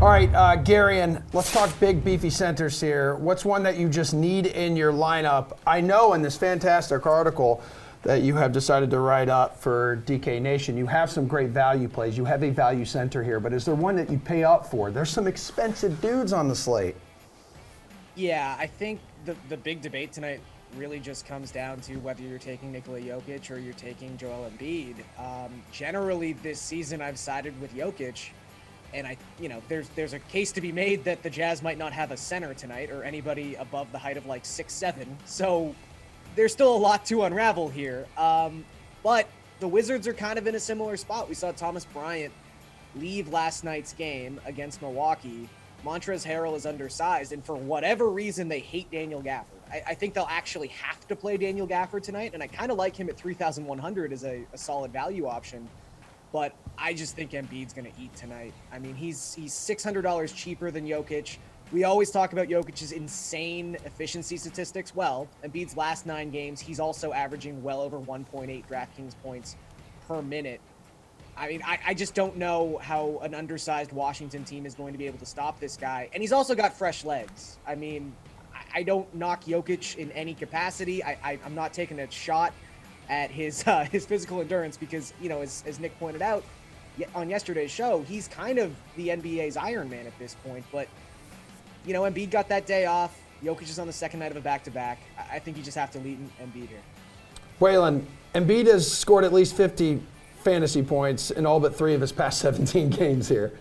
All right, Garion, let's talk big, beefy centers here. What's one that you just need in your lineup? I know in this fantastic article that you have decided to write up for DK Nation, you have some great value plays. You have a value center here, but is there one that you pay up for? There's some expensive dudes on the slate. Yeah, I think the big debate tonight really just comes down to whether you're taking Nikola Jokic or you're taking Joel Embiid. Generally, this season I've sided with Jokic, and there's a case to be made that the Jazz might not have a center tonight or anybody above the height of like 6'7". So there's still a lot to unravel here. But the Wizards are kind of in a similar spot. We saw Thomas Bryant leave last night's game against Milwaukee. Montrezl Harrell is undersized, and for whatever reason, they hate Daniel Gafford. I think they'll actually have to play Daniel Gafford tonight, and I kind of like him at 3,100 as a solid value option. But I just think Embiid's going to eat tonight. I mean, he's $600 cheaper than Jokic. We always talk about Jokic's insane efficiency statistics. Well, Embiid's last 9 games, he's also averaging well over 1.8 DraftKings points per minute. I mean, I just don't know how an undersized Washington team is going to be able to stop this guy. And he's also got fresh legs. I mean, I don't knock Jokic in any capacity. I'm not taking a shot at his physical endurance because, as Nick pointed out on yesterday's show, he's kind of the NBA's Iron Man at this point. But, Embiid got that day off. Jokic is on the second night of a back-to-back. I think you just have to lead Embiid here. Whalen, Embiid has scored at least 50 fantasy points in all but 3 of his past 17 games here.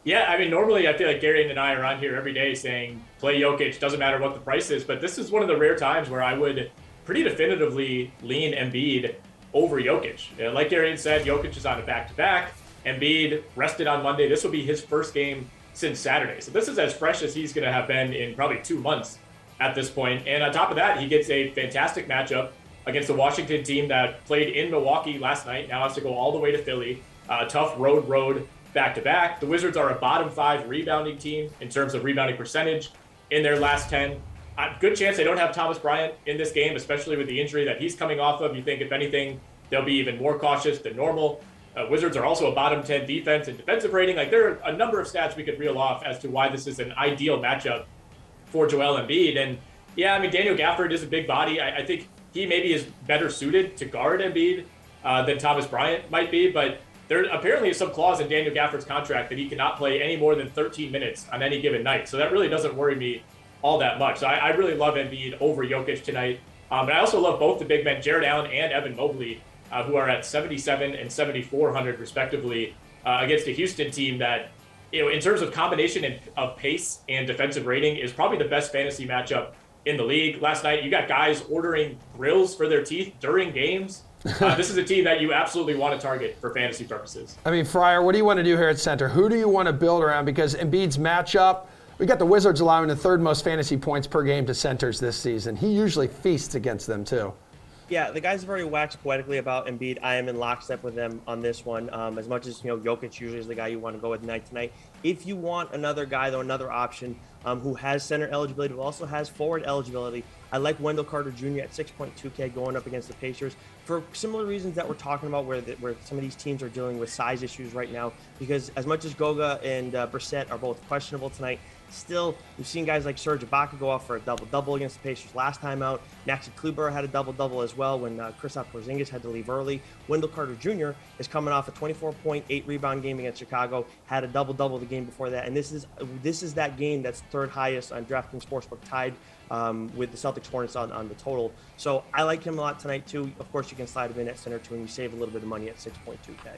Yeah, I mean, normally I feel like Gary and I are on here every day saying play Jokic, doesn't matter what the price is, but this is one of the rare times where I would pretty definitively lean Embiid over Jokic. Like Gary said, Jokic is on a back-to-back. Embiid rested on Monday. This will be his first game since Saturday. So this is as fresh as he's going to have been in probably 2 months at this point. And on top of that, he gets a fantastic matchup against the Washington team that played in Milwaukee last night, now has to go all the way to Philly. Tough road back-to-back. The Wizards are a bottom 5 rebounding team in terms of rebounding percentage in their last 10. Good chance they don't have Thomas Bryant in this game, especially with the injury that he's coming off of. You think, if anything, they'll be even more cautious than normal. Wizards are also a bottom 10 defense and defensive rating. Like, there are a number of stats we could reel off as to why this is an ideal matchup for Joel Embiid. And yeah, I mean, Daniel Gafford is a big body. I think he maybe is better suited to guard Embiid than Thomas Bryant might be, but there apparently is some clause in Daniel Gafford's contract that he cannot play any more than 13 minutes on any given night. So that really doesn't worry me all that much. So I really love Embiid over Jokic tonight. But I also love both the big men, Jared Allen and Evan Mobley, who are at 7,700 and 7,400 respectively, against a Houston team that, in terms of combination of pace and defensive rating, is probably the best fantasy matchup in the league. Last night, you got guys ordering grills for their teeth during games. This is a team that you absolutely want to target for fantasy purposes. I mean, Friar, what do you want to do here at center? Who do you want to build around? Because Embiid's matchup, we got the Wizards allowing the 3rd most fantasy points per game to centers this season. He usually feasts against them, too. Yeah, the guys have already waxed poetically about Embiid. I am in lockstep with them on this one. As much as, Jokic usually is the guy you want to go with tonight. If you want another guy, though, another option who has center eligibility, but also has forward eligibility, I like Wendell Carter Jr. at 6.2K going up against the Pacers for similar reasons that we're talking about, where some of these teams are dealing with size issues right now. Because as much as Goga and Brissett are both questionable tonight, still, we've seen guys like Serge Ibaka go off for a double-double against the Pacers last time out. Maxi Kleber had a double-double as well when Kristaps Porzingis had to leave early. Wendell Carter Jr. is coming off a 24.8 rebound game against Chicago, had a double-double the game before that. And this is that game that's 3rd highest on DraftKings Sportsbook, tied with the Celtics Hornets on the total. So I like him a lot tonight, too. Of course, you can slide him in at center, too, and you save a little bit of money at 6.2K.